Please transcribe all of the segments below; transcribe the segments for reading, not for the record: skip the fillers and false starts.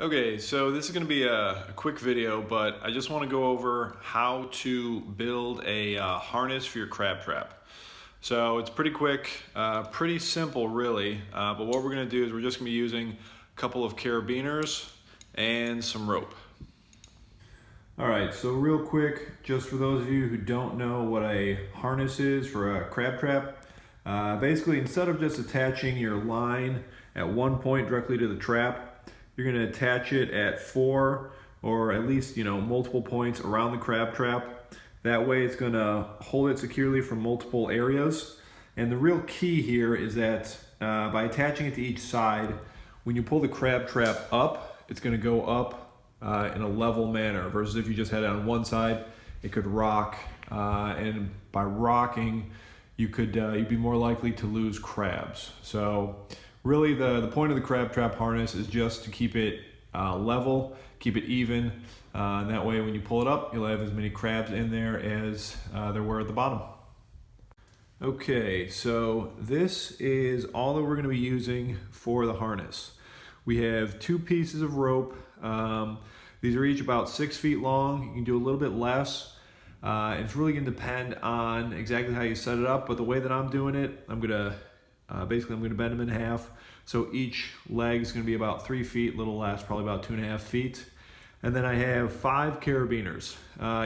Okay, so this is going to be a quick video, but I just want to go over how to build a harness for your crab trap. So it's pretty quick, pretty simple really, but what we're going to do is we're just going to be using a couple of carabiners and some rope. Alright, so real quick, just for those of you who don't know what a harness is for a crab trap, basically instead of just attaching your line at one point directly to the trap, you're going to attach it at 4 or at least multiple points around the crab trap. That way it's going to hold it securely from multiple areas. And the real key here is that by attaching it to each side, when you pull the crab trap up, it's going to go up in a level manner versus if you just had it on one side, it could rock, and by rocking you'd be more likely to lose crabs. So really the point of the crab trap harness is just to keep it level, keep it even, and that way when you pull it up you'll have as many crabs in there as there were at the bottom. Okay, so this is all that we're going to be using for the harness. We have 2 pieces of rope. These are each about 6 feet long. You can do a little bit less. It's really going to depend on exactly how you set it up, but the way that I'm doing it, I'm going to bend them in half. So each leg is going to be about 3 feet, a little less, probably about 2.5 feet. And then I have 5 carabiners.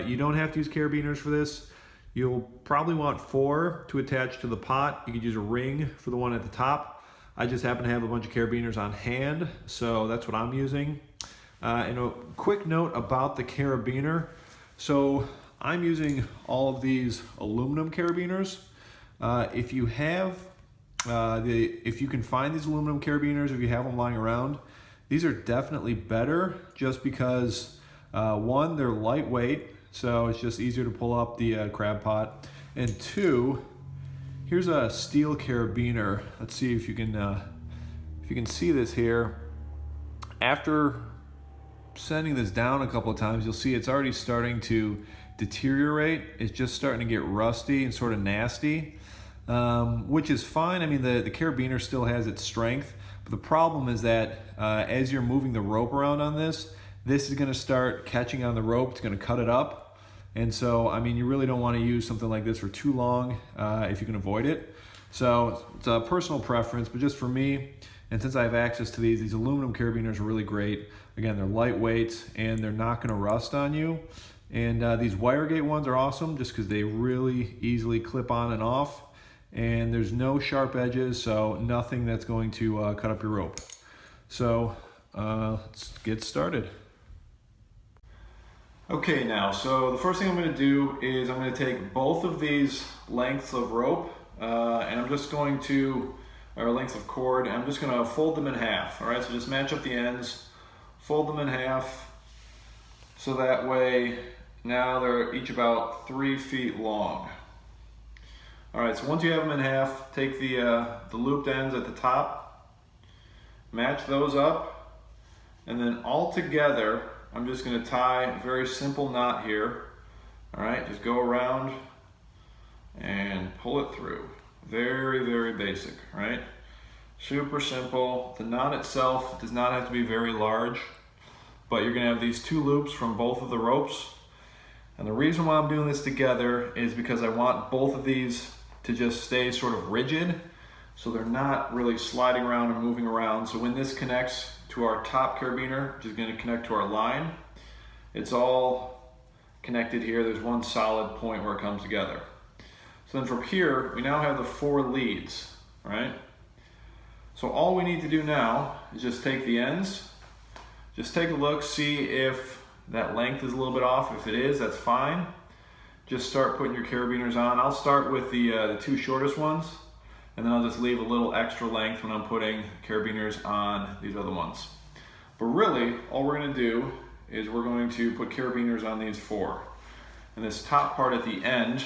You don't have to use carabiners for this. You'll probably want 4 to attach to the pot. You could use a ring for the one at the top. I just happen to have a bunch of carabiners on hand, so that's what I'm using. And a quick note about the carabiner. So I'm using all of these aluminum carabiners. If you can find these aluminum carabiners, if you have them lying around, these are definitely better just because one, they're lightweight, so it's just easier to pull up the crab pot, and 2, here's a steel carabiner. Let's see if you can see this here. After sending this down a couple of times, you'll see it's already starting to deteriorate. It's just starting to get rusty and sort of nasty. Which is fine. I mean, the carabiner still has its strength, but the problem is that as you're moving the rope around on this is going to start catching on the rope. It's going to cut it up. And so, I mean, you really don't want to use something like this for too long if you can avoid it. So it's a personal preference, but just for me, and since I have access to these aluminum carabiners are really great. Again, they're lightweight and they're not going to rust on you. And these wire gate ones are awesome just because they really easily clip on and off. And there's no sharp edges, so nothing that's going to cut up your rope. So let's get started. Okay, now, so the first thing I'm going to do is I'm going to take both of these lengths of rope, and I'm just going to, or lengths of cord, and I'm just going to fold them in half. All right, so just match up the ends, fold them in half, so that way now they're each about 3 feet long. All right, so once you have them in half, take the looped ends at the top, match those up, and then all together, I'm just going to tie a very simple knot here. All right, just go around and pull it through. Very, very basic, right? Super simple. The knot itself does not have to be very large, but you're going to have these 2 loops from both of the ropes. And the reason why I'm doing this together is because I want both of these to just stay sort of rigid, so they're not really sliding around and moving around. So when this connects to our top carabiner, which is going to connect to our line, it's all connected here. There's one solid point where it comes together. So then from here, we now have the 4 leads, right? So all we need to do now is just take the ends, just take a look, see if that length is a little bit off. If it is, that's fine. Just start putting your carabiners on. I'll start with the 2 shortest ones, and then I'll just leave a little extra length when I'm putting carabiners on these other ones. But really, all we're going to do is we're going to put carabiners on these 4. And this top part at the end,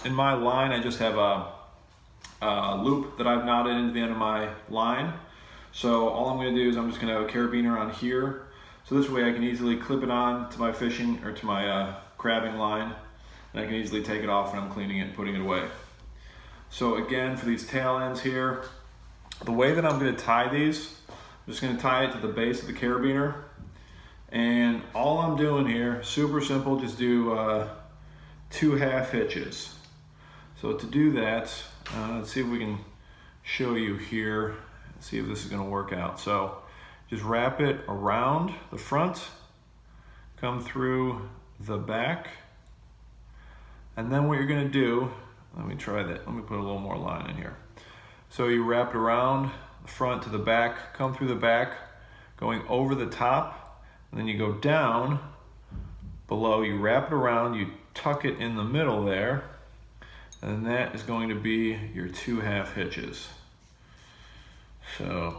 in my line, I just have a loop that I've knotted into the end of my line. So all I'm going to do is I'm just going to have a carabiner on here. So this way I can easily clip it on to my fishing or to my crabbing line. And I can easily take it off when I'm cleaning it and putting it away. So again, for these tail ends here, the way that I'm going to tie these, I'm just going to tie it to the base of the carabiner. And all I'm doing here, super simple, just do 2 half hitches. So to do that, let's see if we can show you here, see if this is going to work out. So just wrap it around the front, come through the back, and then what you're going to do, let me try that, let me put a little more line in here. So you wrap it around the front to the back, come through the back, going over the top, and then you go down below, you wrap it around, you tuck it in the middle there, and that is going to be your 2 half hitches. So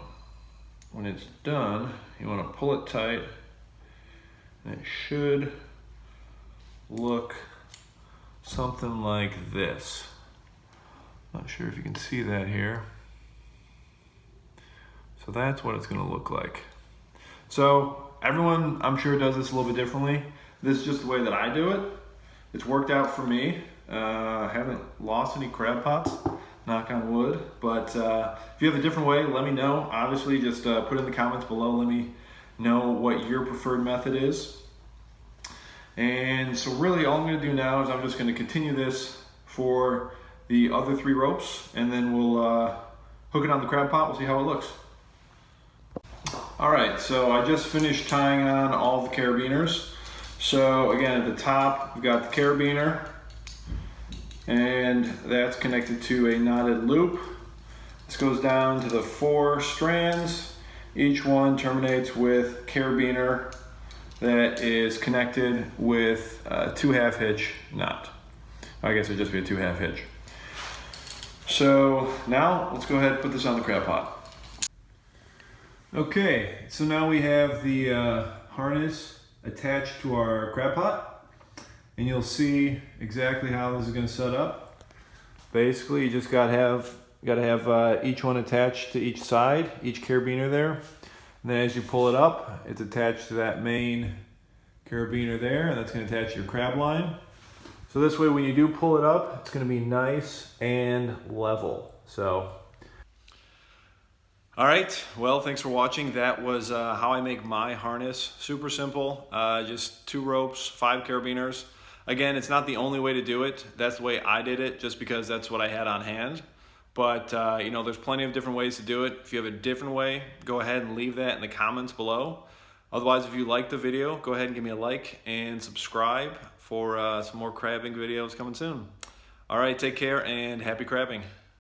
when it's done, you want to pull it tight, and it should look something like this. Not sure if you can see that here. So that's what it's going to look like. So everyone, I'm sure, does this a little bit differently. This is just the way that I do it. It's worked out for me. I haven't lost any crab pots, knock on wood. But if you have a different way, let me know. Obviously, just put in the comments below. Let me know what your preferred method is. And so really all I'm going to do now is I'm just going to continue this for the other 3 ropes, and then we'll hook it on the crab pot. We'll see how it looks. All right, so I just finished tying on all the carabiners. So again, at the top, we've got the carabiner, and that's connected to a knotted loop. This goes down to the 4 strands. Each one terminates with carabiner that is connected with a 2 half hitch knot. I guess it'd just be a 2 half hitch. So now let's go ahead and put this on the crab pot. Okay, so now we have the harness attached to our crab pot, and you'll see exactly how this is going to set up. Basically, you just gotta have each one attached to each side, each carabiner there. And then as you pull it up, it's attached to that main carabiner there, and that's going to attach to your crab line. So this way, when you do pull it up, it's going to be nice and level. So, all right, well, thanks for watching. That was how I make my harness. Super simple, just 2 ropes, 5 carabiners. Again, it's not the only way to do it. That's the way I did it, just because that's what I had on hand. But you know, there's plenty of different ways to do it. If you have a different way, go ahead and leave that in the comments below. Otherwise, if you like the video, go ahead and give me a like and subscribe for some more crabbing videos coming soon. All right, take care and happy crabbing.